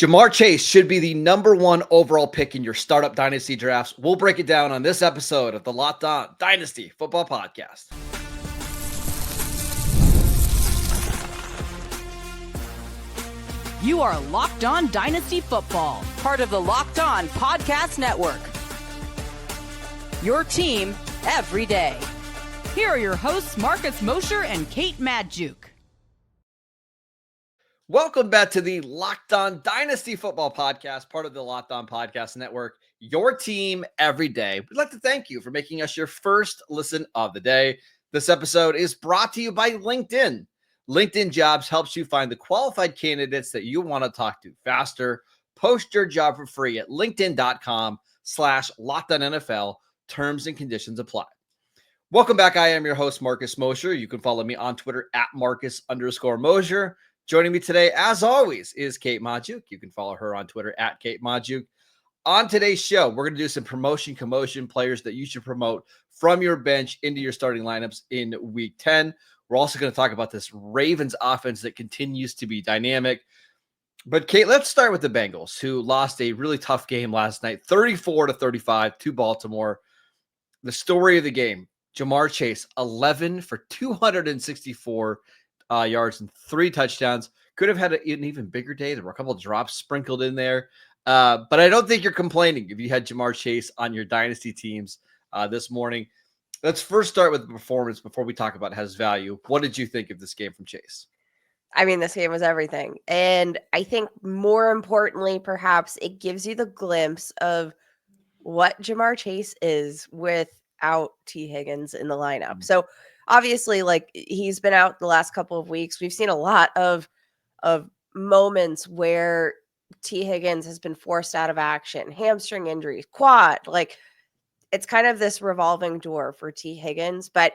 Ja'Marr Chase should be the number one overall pick in your startup dynasty drafts. We'll break it down on this episode of the Locked On Dynasty Football Podcast. You are Locked On Dynasty Football, part of the Locked On Podcast Network. Your team every day. Here are your hosts, Marcus Mosher and Kate Madjuk. Welcome back to the Locked On Dynasty Football Podcast, part of the Locked On Podcast Network. Your team every day. We'd like to thank you for making us your first listen of the day. This episode is brought to you by LinkedIn. LinkedIn Jobs helps you find the qualified candidates that you want to talk to faster. Post your job for free at linkedin.com/LockedOnNFL. Terms and conditions apply. Welcome back. I am your host, Marcus Mosher. You can follow me on Twitter at Marcus_Mosher. Joining me today, as always, is Kate Madjuk. You can follow her on Twitter at Kate Madjuk. On today's show, we're going to do some commotion players that you should promote from your bench into your starting lineups in Week 10. We're also going to talk about this Ravens offense that continues to be dynamic. But Kate, let's start with the Bengals, who lost a really tough game last night, 34-35 to Baltimore. The story of the game, Ja'Marr Chase, 11 for 264 yards and 3 touchdowns. Could have had an even bigger day. There were a couple of drops sprinkled in there. But I don't think you're complaining if you had Ja'Marr Chase on your dynasty teams this morning. Let's first start with the performance before we talk about his value. What did you think of this game from Chase? I mean, this game was everything. And I think more importantly, perhaps it gives you the glimpse of what Ja'Marr Chase is without T. Higgins in the lineup. So obviously, like, he's been out the last couple of weeks. We've seen a lot of moments where T. Higgins has been forced out of action, hamstring injuries, quad. Like, it's kind of this revolving door for T. Higgins. But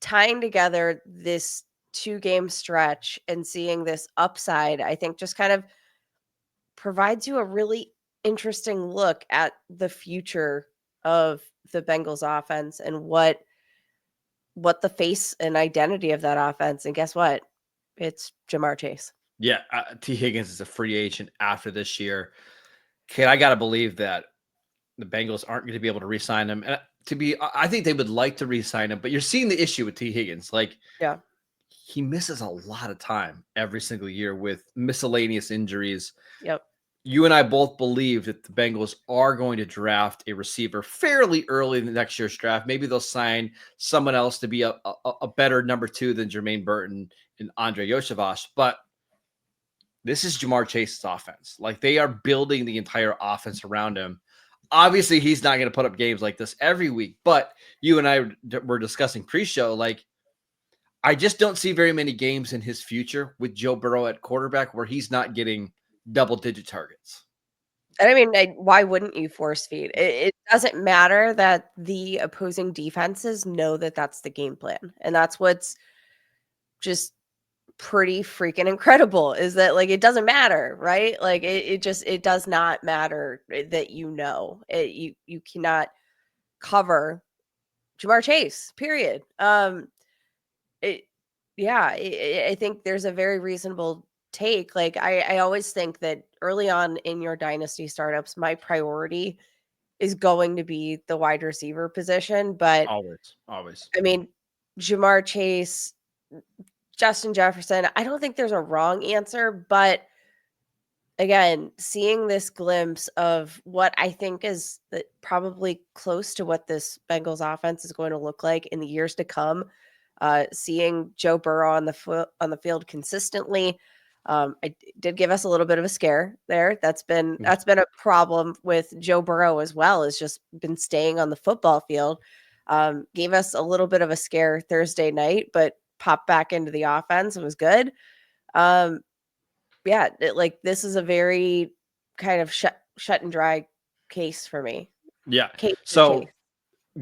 tying together this 2-game stretch and seeing this upside, I think just kind of provides you a really interesting look at the future of the Bengals offense and what the face and identity of that offense. And guess what? It's Ja'Marr Chase. Yeah, T. Higgins is a free agent after this year. Kate, I got to believe that the Bengals aren't going to be able to re-sign him. And I think they would like to re-sign him, but you're seeing the issue with T. Higgins. Like, yeah, he misses a lot of time every single year with miscellaneous injuries. Yep. You and I both believe that the Bengals are going to draft a receiver fairly early in the next year's draft. Maybe they'll sign someone else to be a better number 2 than Jermaine Burton and Andre Yoshevach. But this is Ja'Marr Chase's offense. Like, they are building the entire offense around him. Obviously, he's not going to put up games like this every week. But you and I were discussing pre-show, like, I just don't see very many games in his future with Joe Burrow at quarterback where he's not getting double-digit targets. And I mean, why wouldn't you force feed? It doesn't matter that the opposing defenses know that that's the game plan. And that's what's just pretty freaking incredible, is that, like, it doesn't matter, right? Like, it does not matter that you cannot cover Ja'Marr Chase, period. I think there's a very reasonable take. Like, I always think that early on in your dynasty startups, my priority is going to be the wide receiver position. But always. I mean, Ja'Marr Chase, Justin Jefferson, I don't think there's a wrong answer, but again, seeing this glimpse of what I think is probably close to what this Bengals offense is going to look like in the years to come, seeing Joe Burrow on the field consistently, it did give us a little bit of a scare there. That's been a problem with Joe Burrow as well, has just been staying on the football field. Gave us a little bit of a scare Thursday night, but popped back into the offense and was good. This is a very kind of shut and dry case for me. Yeah. So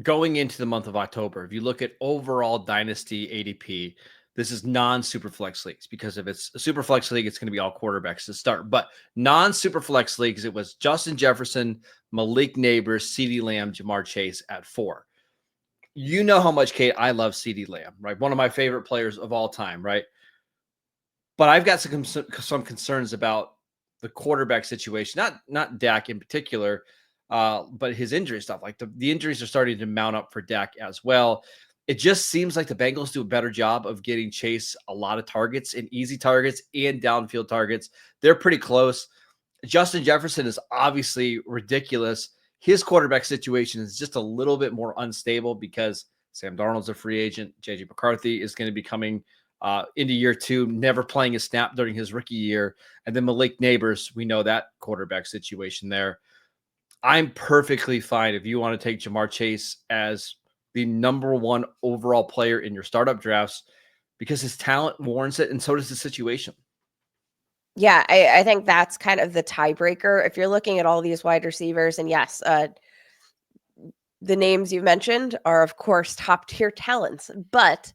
going into the month of October, if you look at overall dynasty ADP, this is non-superflex leagues, because if it's a superflex league, it's going to be all quarterbacks to start. But non-superflex leagues, it was Justin Jefferson, Malik Neighbors, CeeDee Lamb, Ja'Marr Chase at 4. You know how much, Kate, I love CeeDee Lamb, right? One of my favorite players of all time, right? But I've got some concerns about the quarterback situation, not Dak in particular, but his injury stuff. Like the injuries are starting to mount up for Dak as well. It just seems like the Bengals do a better job of getting Chase a lot of targets and easy targets and downfield targets. They're pretty close. Justin Jefferson is obviously ridiculous. His quarterback situation is just a little bit more unstable because Sam Darnold's a free agent. JJ McCarthy is going to be coming into year 2, never playing a snap during his rookie year. And then Malik Neighbors, we know that quarterback situation there. I'm perfectly fine if you want to take Ja'Marr Chase as the number 1 overall player in your startup drafts because his talent warrants it, and so does the situation. Yeah, I think that's kind of the tiebreaker. If you're looking at all these wide receivers, and yes, the names you mentioned are, of course, top-tier talents, but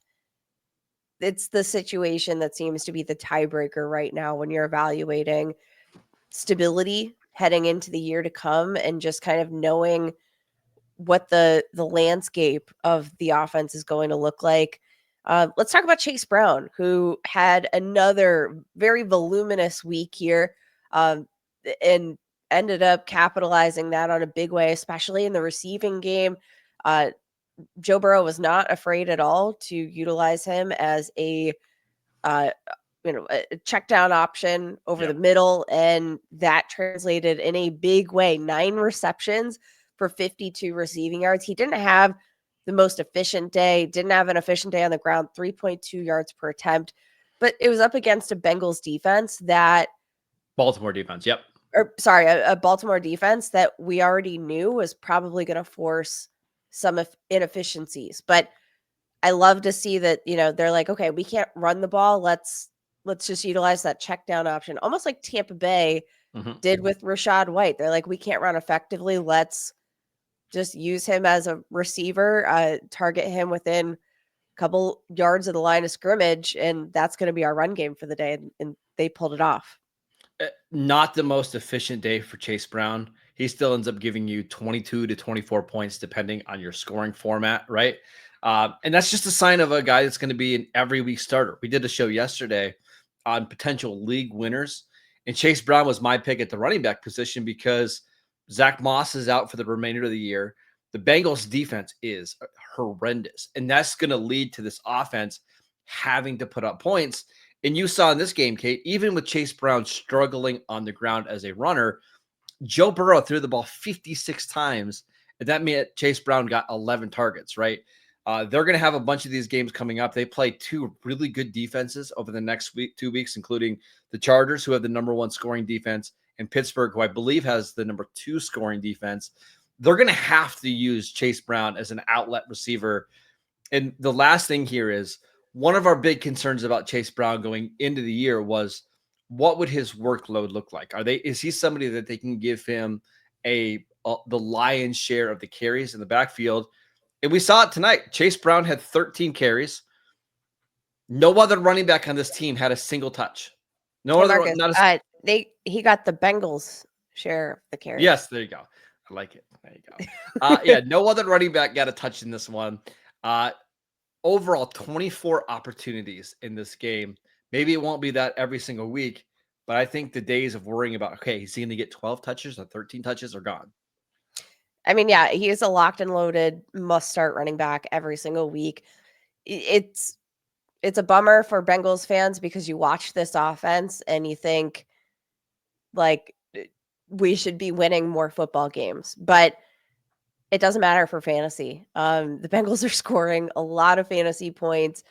it's the situation that seems to be the tiebreaker right now when you're evaluating stability heading into the year to come and just kind of knowing what the landscape of the offense is going to look like. Let's talk about Chase Brown, who had another very voluminous week here and ended up capitalizing that on a big way, especially in the receiving game. Joe Burrow was not afraid at all to utilize him as a check down option over the middle, and that translated in a big way. 9 receptions for 52 receiving yards. He didn't have the most efficient day, didn't have an efficient day on the ground, 3.2 yards per attempt, but it was up against a Bengals defense that Baltimore defense. Yep. Or sorry, a Baltimore defense that we already knew was probably going to force some inefficiencies. But I love to see that, they're like, okay, we can't run the ball. Let's just utilize that check down option. Almost like Tampa Bay did with Rachaad White. They're like, we can't run effectively. Let's just use him as a receiver, target him within a couple yards of the line of scrimmage, and that's going to be our run game for the day. And they pulled it off. Not the most efficient day for Chase Brown. He still ends up giving you 22 to 24 points, depending on your scoring format, right? And that's just a sign of a guy that's going to be an every week starter. We did a show yesterday on potential league winners, and Chase Brown was my pick at the running back position because Zach Moss is out for the remainder of the year. The Bengals defense is horrendous, and that's going to lead to this offense having to put up points. And you saw in this game, Kate, even with Chase Brown struggling on the ground as a runner, Joe Burrow threw the ball 56 times, and that meant Chase Brown got 11 targets, right? They're going to have a bunch of these games coming up. They play 2 really good defenses over the next 2 weeks, including the Chargers, who have the number 1 scoring defense, and Pittsburgh, who I believe has the number 2 scoring defense. They're going to have to use Chase Brown as an outlet receiver. And the last thing here is one of our big concerns about Chase Brown going into the year was what would his workload look like? Is he somebody that they can give him the lion's share of the carries in the backfield? And we saw it tonight. Chase Brown had 13 carries. No other running back on this team had a single touch. No other. Marcus, he got the Bengals share of the carries. Yes, there you go. I like it. There you go. Yeah, no other running back got a touch in this one. Overall, 24 opportunities in this game. Maybe it won't be that every single week, but I think the days of worrying about, okay, is he going to get 12 touches or 13 touches are gone. I mean, yeah, he is a locked and loaded must-start running back every single week. It's a bummer for Bengals fans because you watch this offense and you think, like, we should be winning more football games. But it doesn't matter for fantasy. The Bengals are scoring a lot of fantasy points.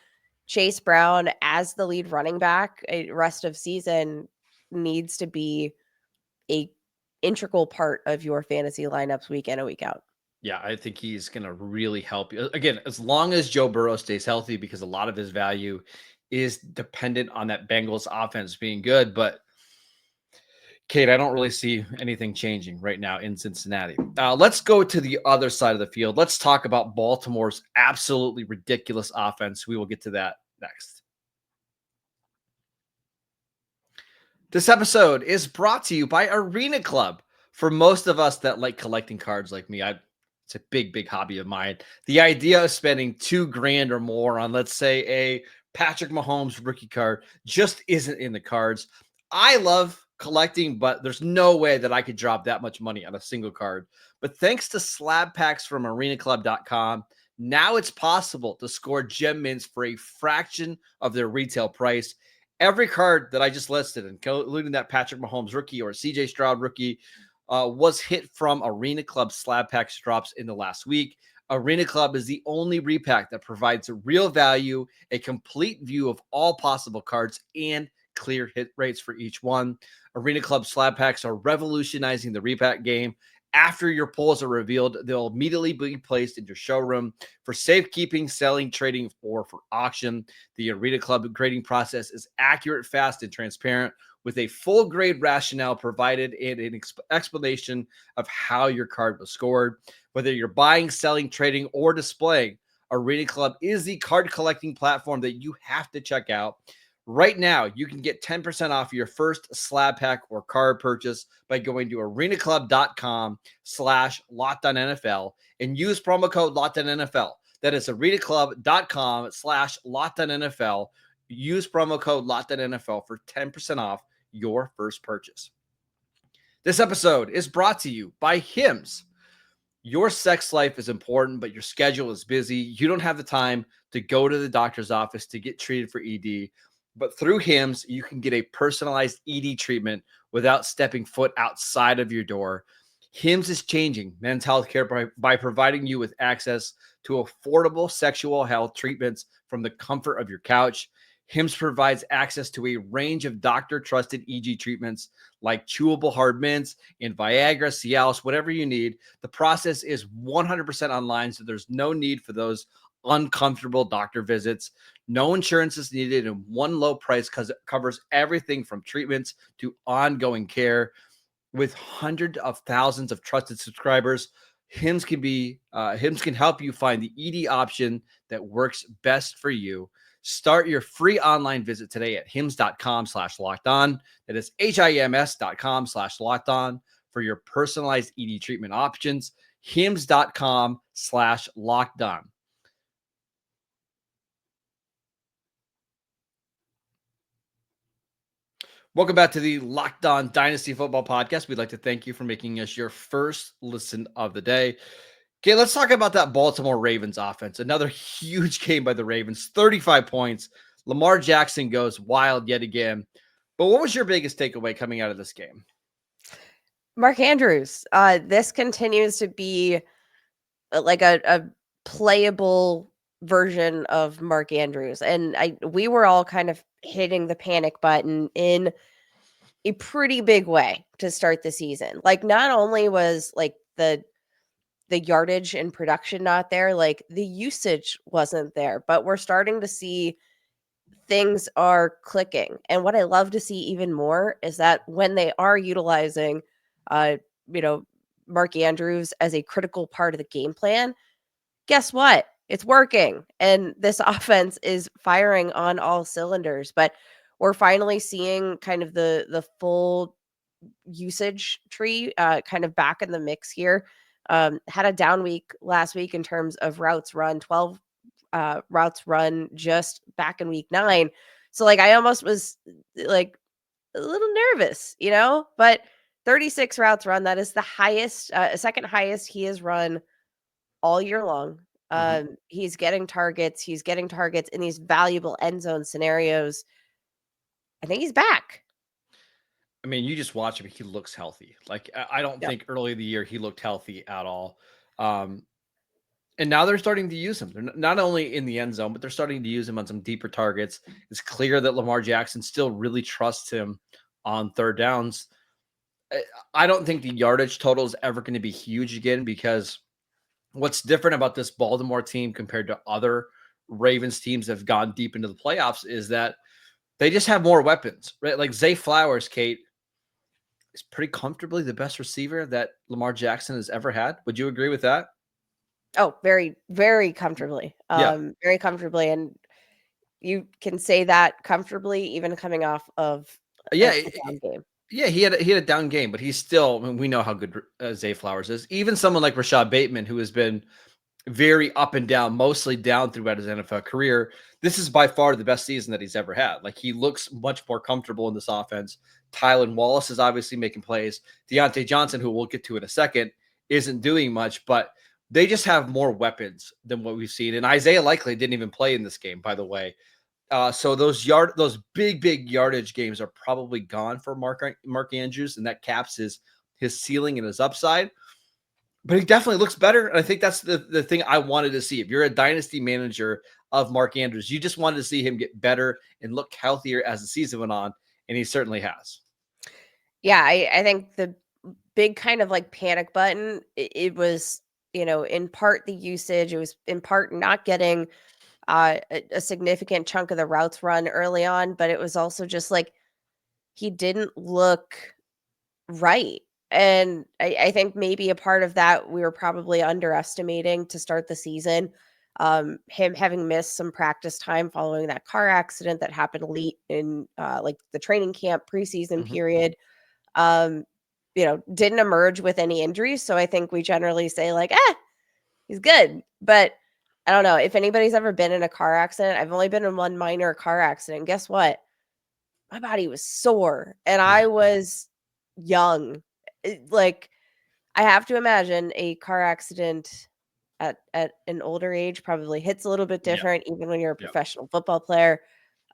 Chase Brown, as the lead running back, rest of season needs to be a integral part of your fantasy lineups week in and week out. Yeah, I think he's going to really help you. Again, as long as Joe Burrow stays healthy, because a lot of his value is dependent on that Bengals offense being good. But Kate, I don't really see anything changing right now in Cincinnati. Let's go to the other side of the field. Let's talk about Baltimore's absolutely ridiculous offense. We will get to that next. This episode is brought to you by Arena Club. For most of us that like collecting cards like me, it's a big, big hobby of mine. The idea of spending $2,000 or more on, let's say, a Patrick Mahomes rookie card just isn't in the cards. I love collecting, but there's no way that I could drop that much money on a single card. But thanks to slab packs from arenaclub.com, now it's possible to score gem mints for a fraction of their retail price. Every card that I just listed, including that Patrick Mahomes rookie or CJ Stroud rookie, was hit from Arena Club slab packs drops in the last week. Arena Club is the only repack that provides a real value, a complete view of all possible cards, and clear hit rates for each one. Arena Club slab packs are revolutionizing the repack game. After your pulls are revealed, they'll immediately be placed in your showroom for safekeeping, selling, trading, or for auction. The Arena Club grading process is accurate, fast, and transparent, with a full grade rationale provided and an explanation of how your card was scored. Whether you're buying, selling, trading, or displaying, Arena Club is the card collecting platform that you have to check out. Right now, you can get 10% off your first slab pack or card purchase by going to arenaclub.com/LockedOnNFL and use promo code LockedOnNFL. That is arenaclub.com/LockedOnNFL. Use promo code LockedOnNFL for 10% off your first purchase. This episode is brought to you by Hims. Your sex life is important, but your schedule is busy. You don't have the time to go to the doctor's office to get treated for ED. But through Hims, you can get a personalized ED treatment without stepping foot outside of your door. Hims is changing men's health care by providing you with access to affordable sexual health treatments from the comfort of your couch. Hims provides access to a range of doctor-trusted ED treatments like chewable hard mints and Viagra, Cialis, whatever you need. The process is 100% online, so there's no need for those uncomfortable doctor visits. No insurance is needed, and one low price because it covers everything from treatments to ongoing care. With hundreds of thousands of trusted subscribers, Hims can help you find the ED option that works best for you. Start your free online visit today at hims.com/lockedon. That is HIMS.com/lockedon for your personalized ED treatment options. hims.com/lockedon. Welcome back to the Locked On Dynasty Football Podcast. We'd like to thank you for making us your first listen of the day. Okay, let's talk about that Baltimore Ravens offense. Another huge game by the Ravens, 35 points. Lamar Jackson goes wild yet again. But what was your biggest takeaway coming out of this game? Mark Andrews. This continues to be like a playable version of Mark Andrews. And we were all kind of hitting the panic button in a pretty big way to start the season. Like, not only was like the yardage and production not there, like the usage wasn't there, but we're starting to see things are clicking. And what I love to see even more is that when they are utilizing Mark Andrews as a critical part of the game plan, guess what? It's working. And this offense is firing on all cylinders. But we're finally seeing kind of the full usage tree kind of back in the mix here. Had a down week last week in terms of routes run, 12 routes run just back in week 9. So like I almost was like a little nervous, but 36 routes run, that is the highest, second highest he has run all year long. He's getting targets in these valuable end zone scenarios. I think he's back. I mean, you just watch him. He looks healthy. Like, I don't think early in the year he looked healthy at all. And now they're starting to use him. They're not only in the end zone, but they're starting to use him on some deeper targets. It's clear that Lamar Jackson still really trusts him on third downs. I don't think the yardage total is ever going to be huge again, because what's different about this Baltimore team compared to other Ravens teams that have gone deep into the playoffs is that they just have more weapons, right? Like Zay Flowers, Kate, is pretty comfortably the best receiver that Lamar Jackson has ever had. Would you agree with that? Oh, very, very comfortably. Very comfortably. And you can say that comfortably, even coming off of a down game. Yeah, he had a down game, but he's still, I mean, we know how good Zay Flowers is. Even someone like Rashad Bateman, who has been very up and down, mostly down throughout his NFL career, this is by far the best season that he's ever had. Like, he looks much more comfortable in this offense. Tylan Wallace is obviously making plays. Deontay Johnson, who we'll get to in a second, isn't doing much, but they just have more weapons than what we've seen. And Isaiah Likely didn't even play in this game, by the way. So those big yardage games are probably gone for Mark Andrews, and that caps his ceiling and his upside. But he definitely looks better, and I think that's the thing I wanted to see. If you're a dynasty manager of Mark Andrews, you just wanted to see him get better and look healthier as the season went on, and he certainly has. Yeah, I think the big kind of like panic button, it was, in part the usage. It was in part not getting a significant chunk of the routes run early on, but it was also just like he didn't look right. And I think maybe a part of that we were probably underestimating to start the season. Him having missed some practice time following that car accident that happened late in like the training camp preseason period. Didn't emerge with any injuries. So I think we generally say like, he's good. But I don't know if anybody's ever been in a car accident. I've only been in one minor car accident. Guess what? My body was sore and I was young. Like, I have to imagine a car accident at an older age probably hits a little bit different, even when you're a professional football player.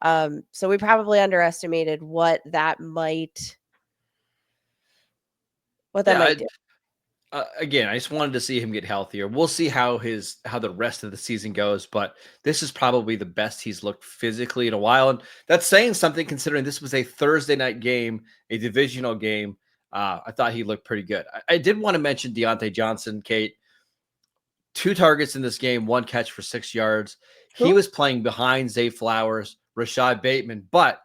So we probably underestimated what that might do. Again, I just wanted to see him get healthier. We'll see how the rest of the season goes, but this is probably the best he's looked physically in a while, and that's saying something considering this was a Thursday night game, a divisional game. I thought he looked pretty good. I did want to mention Deontay Johnson, Kate. 2 targets in this game, 1 catch for 6 yards. He was playing behind Zay Flowers, Rashad Bateman, but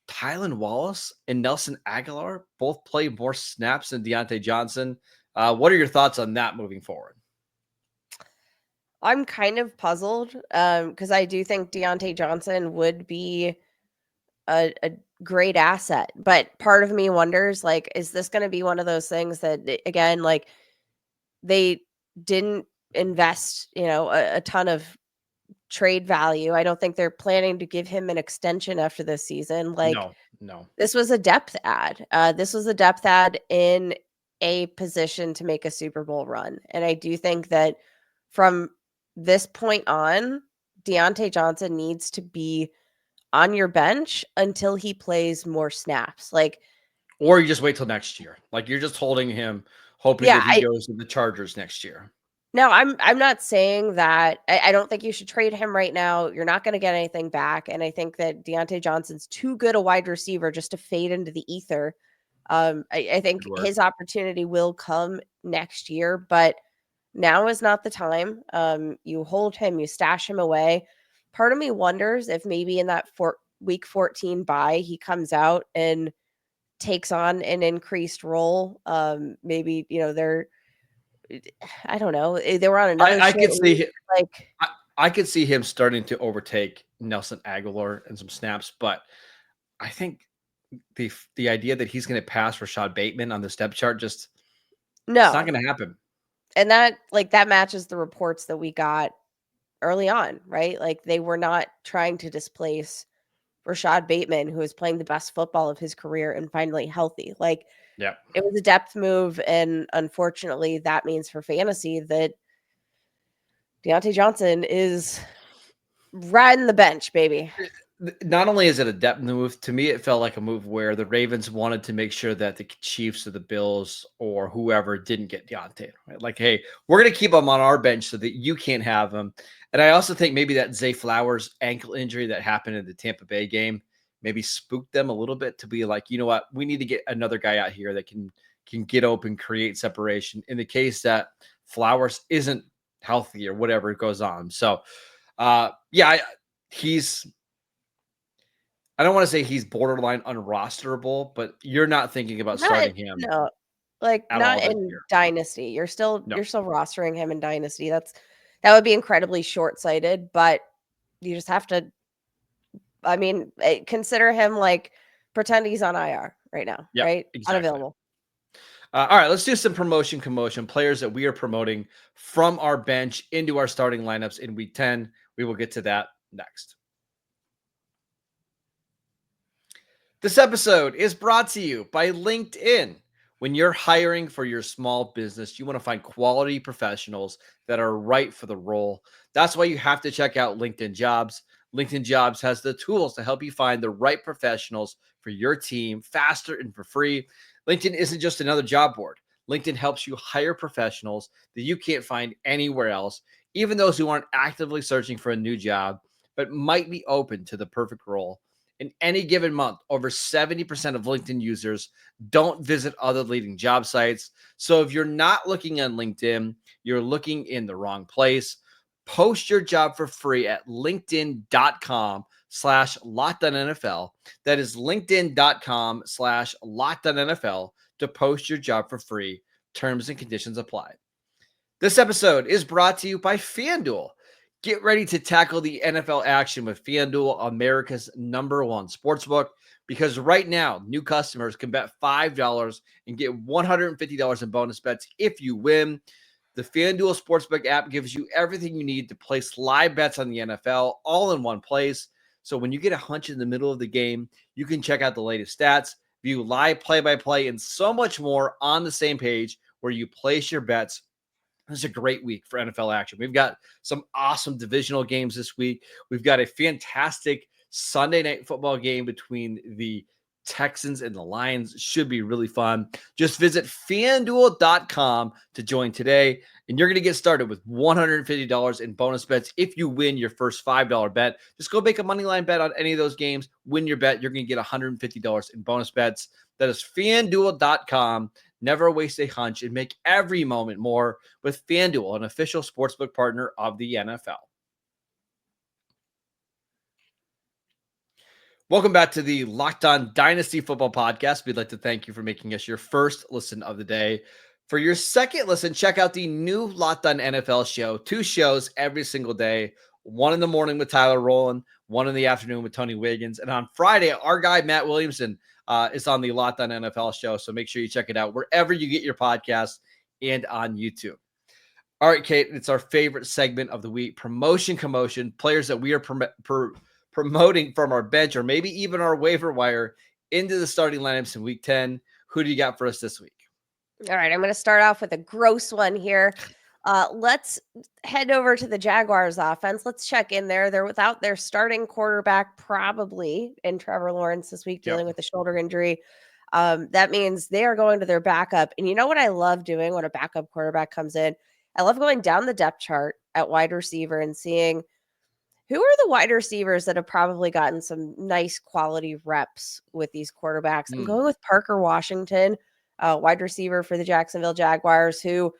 Tylan Wallace and Nelson Aguilar both played more snaps than Deontay Johnson. What are your thoughts on that moving forward? I'm kind of puzzled because I do think Deontay Johnson would be a great asset. But part of me wonders, like, is this going to be one of those things that, again, like they didn't invest, a ton of trade value. I don't think they're planning to give him an extension after this season. Like, No. This was a depth ad. This was a depth ad in a position to make a Super Bowl run. And I do think that from this point on, Deontay Johnson needs to be on your bench until he plays more snaps. Or you just wait till next year. Like, you're just holding him, hoping that he goes to the Chargers next year. No, I'm not saying that. I don't think you should trade him right now. You're not going to get anything back. And I think that Deontay Johnson's too good a wide receiver just to fade into the ether. I think his opportunity will come next year, but now is not the time. You hold him, you stash him away. Part of me wonders if maybe in that week 14 bye, he comes out and takes on an increased role. Maybe, I don't know. They were on another I could see like I could see him starting to overtake Nelson Aguilar in some snaps, but I think the idea that he's going to pass Rashad Bateman on the step chart it's not going to happen. And that matches the reports that we got early on, right? Like, they were not trying to displace Rashad Bateman, who is playing the best football of his career and finally healthy. Like, it was a depth move, and unfortunately, that means for fantasy that Deontay Johnson is riding the bench, baby. Not only is it a depth move, to me, it felt like a move where the Ravens wanted to make sure that the Chiefs or the Bills or whoever didn't get Deontay. Right? Like, hey, we're going to keep him on our bench so that you can't have him. And I also think maybe that Zay Flowers ankle injury that happened in the Tampa Bay game maybe spooked them a little bit to be like, you know what, we need to get another guy out here that can get open, create separation in the case that Flowers isn't healthy or whatever goes on. So, he's – I don't want to say he's borderline unrosterable, but you're not thinking about starting him. No, not in Dynasty. You're still rostering him in Dynasty. That would be incredibly short-sighted, but you just have to, consider him like pretend he's on IR right now, right? Exactly. Unavailable. All right, let's do some commotion. Players that we are promoting from our bench into our starting lineups in week 10. We will get to that next. This episode is brought to you by LinkedIn. When you're hiring for your small business, you want to find quality professionals that are right for the role. That's why you have to check out LinkedIn Jobs. LinkedIn Jobs has the tools to help you find the right professionals for your team faster and for free. LinkedIn isn't just another job board. LinkedIn helps you hire professionals that you can't find anywhere else, even those who aren't actively searching for a new job, but might be open to the perfect role. In any given month, over 70% of LinkedIn users don't visit other leading job sites. So if you're not looking on LinkedIn, you're looking in the wrong place. Post your job for free at linkedin.com/LockedOnNFL. That is linkedin.com/LockedOnNFL to post your job for free. Terms and conditions apply. This episode is brought to you by FanDuel. Get ready to tackle the NFL action with FanDuel, America's #1 sportsbook, because right now, new customers can bet $5 and get $150 in bonus bets if you win. The FanDuel Sportsbook app gives you everything you need to place live bets on the NFL all in one place. So when you get a hunch in the middle of the game, you can check out the latest stats, view live play-by-play, and so much more on the same page where you place your bets. This is a great week for NFL action. We've got some awesome divisional games this week. We've got a fantastic Sunday night football game between the Texans and the Lions. Should be really fun. Just visit fanduel.com to join today, and you're going to get started with $150 in bonus bets if you win your first $5 bet. Just go make a money line bet on any of those games. Win your bet. You're going to get $150 in bonus bets. That is fanduel.com. Never waste a hunch and make every moment more with FanDuel, an official sportsbook partner of the NFL. Welcome back to the Locked On Dynasty Football Podcast. We'd like to thank you for making us your first listen of the day. For your second listen, check out the new Locked On NFL show. 2 shows every single day. One in the morning with Tyler Rowland, one in the afternoon with Tony Wiggins. And on Friday, our guy Matt Williamson is on the Locked On NFL show. So make sure you check it out wherever you get your podcasts and on YouTube. All right, Kate, it's our favorite segment of the week, promotion commotion, players that we are promoting from our bench or maybe even our waiver wire into the starting lineups in week 10. Who do you got for us this week? All right, I'm going to start off with a gross one here. Let's head over to the Jaguars offense. Let's check in there. They're without their starting quarterback probably in Trevor Lawrence this week, dealing with a shoulder injury. That means they are going to their backup. And you know what I love doing when a backup quarterback comes in? I love going down the depth chart at wide receiver and seeing who are the wide receivers that have probably gotten some nice quality reps with these quarterbacks. I'm going with Parker Washington, wide receiver for the Jacksonville Jaguars, who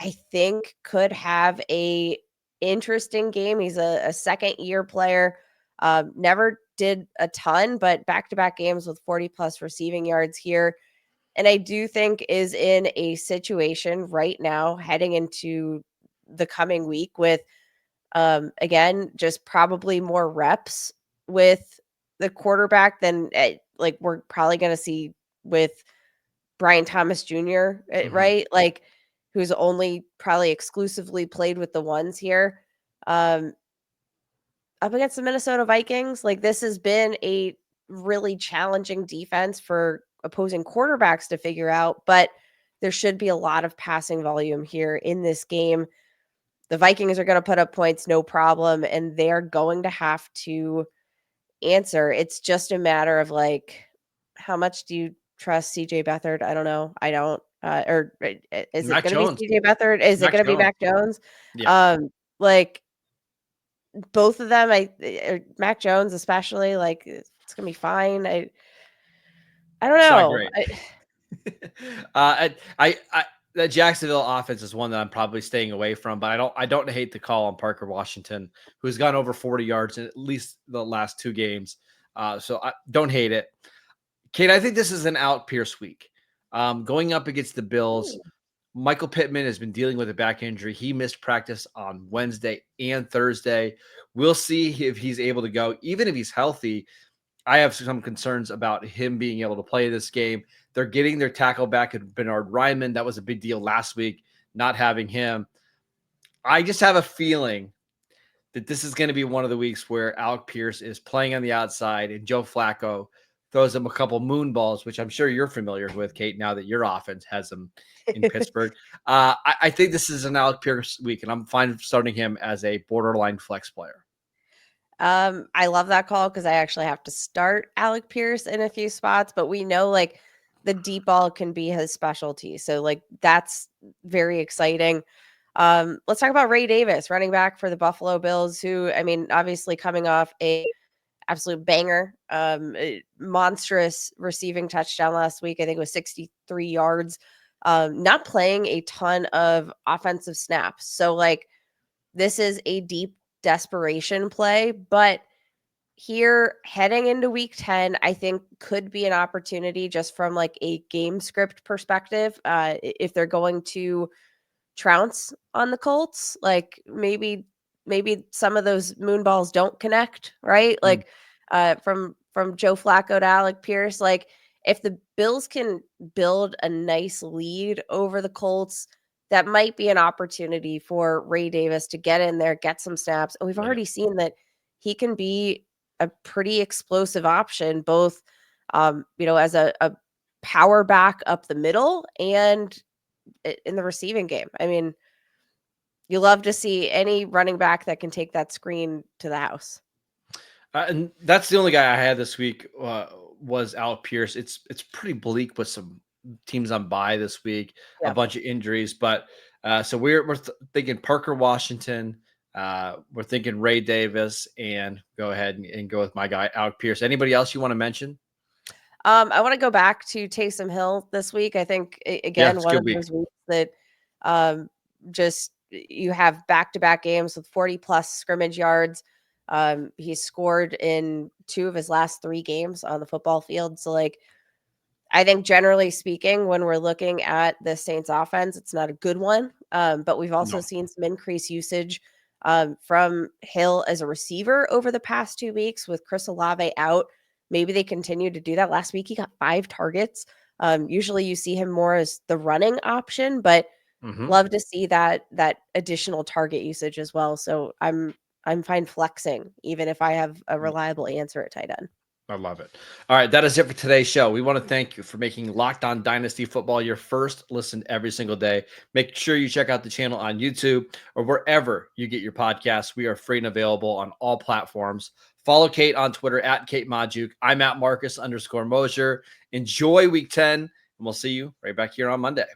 I think could have a interesting game. He's a second-year player. Never did a ton, but back-to-back games with 40-plus receiving yards here. And I do think is in a situation right now heading into the coming week with, again, just probably more reps with the quarterback than like we're probably going to see with Brian Thomas Jr., right? Like, who's only probably exclusively played with the ones here. Up against the Minnesota Vikings, like this has been a really challenging defense for opposing quarterbacks to figure out, but there should be a lot of passing volume here in this game. The Vikings are going to put up points, no problem, and they're going to have to answer. It's just a matter of like, how much do you trust CJ Beathard? I don't know. I don't. Or is Mac it going Jones. to be CJ Beathard? Is it going to be Mac Jones? Yeah. Like both of them, Mac Jones especially, like it's going to be fine. I don't It's not know. great. The Jacksonville offense is one that I'm probably staying away from, but I don't hate the call on Parker Washington, who's gone over 40 yards in at least the last 2 games. So I don't hate it. Kate, I think this is an out Pierce week. Going up against the Bills, Michael Pittman has been dealing with a back injury. He missed practice on Wednesday and Thursday. We'll see if he's able to go. Even if he's healthy, I have some concerns about him being able to play this game. They're getting their tackle back at Bernard Ryman. That was a big deal last week, not having him. I just have a feeling that this is going to be one of the weeks where Alec Pierce is playing on the outside and Joe Flacco throws him a couple moon balls, which I'm sure you're familiar with, Kate, now that your offense has him in Pittsburgh. I think this is an Alec Pierce week, and I'm fine starting him as a borderline flex player. I love that call because I actually have to start Alec Pierce in a few spots, but we know like the deep ball can be his specialty. So like that's very exciting. Let's talk about Ray Davis, running back for the Buffalo Bills, who, I mean, obviously coming off a absolute banger, a monstrous receiving touchdown last week. I think it was 63 yards. Not playing a ton of offensive snaps. So like this is a deep desperation play, but here heading into week 10, I think could be an opportunity just from like a game script perspective. If they're going to trounce on the Colts, like maybe some of those moon balls don't connect, right? Like from Joe Flacco to Alec Pierce, like if the Bills can build a nice lead over the Colts, that might be an opportunity for Ray Davis to get in there, get some snaps. And we've already seen that he can be a pretty explosive option, both as a power back up the middle and in the receiving game. I mean, you love to see any running back that can take that screen to the house. And that's the only guy I had this week was Alec Pierce. It's pretty bleak with some teams on bye this week, a bunch of injuries. But so we're thinking Parker Washington. We're thinking Ray Davis, and go ahead and go with my guy, Alec Pierce. Anybody else you want to mention? I want to go back to Taysom Hill this week. I think, again, one of those weeks that just you have back-to-back games with 40-plus scrimmage yards. He's scored in 2 of his last 3 games on the football field. So, like, I think generally speaking, when we're looking at the Saints offense, it's not a good one. But we've also seen some increased usage from Hill as a receiver over the past 2 weeks with Chris Olave out. Maybe they continue to do that. Last week, he got 5 targets. Usually you see him more as the running option, but love to see that additional target usage as well. So I'm fine flexing, even if I have a reliable answer at tight end. I love it. All right, that is it for today's show. We want to thank you for making Locked On Dynasty Football your first listen every single day. Make sure you check out the channel on YouTube or wherever you get your podcasts. We are free and available on all platforms. Follow Kate on Twitter at Kate Majuk. I'm at Marcus _Mosher. Enjoy week 10, and we'll see you right back here on Monday.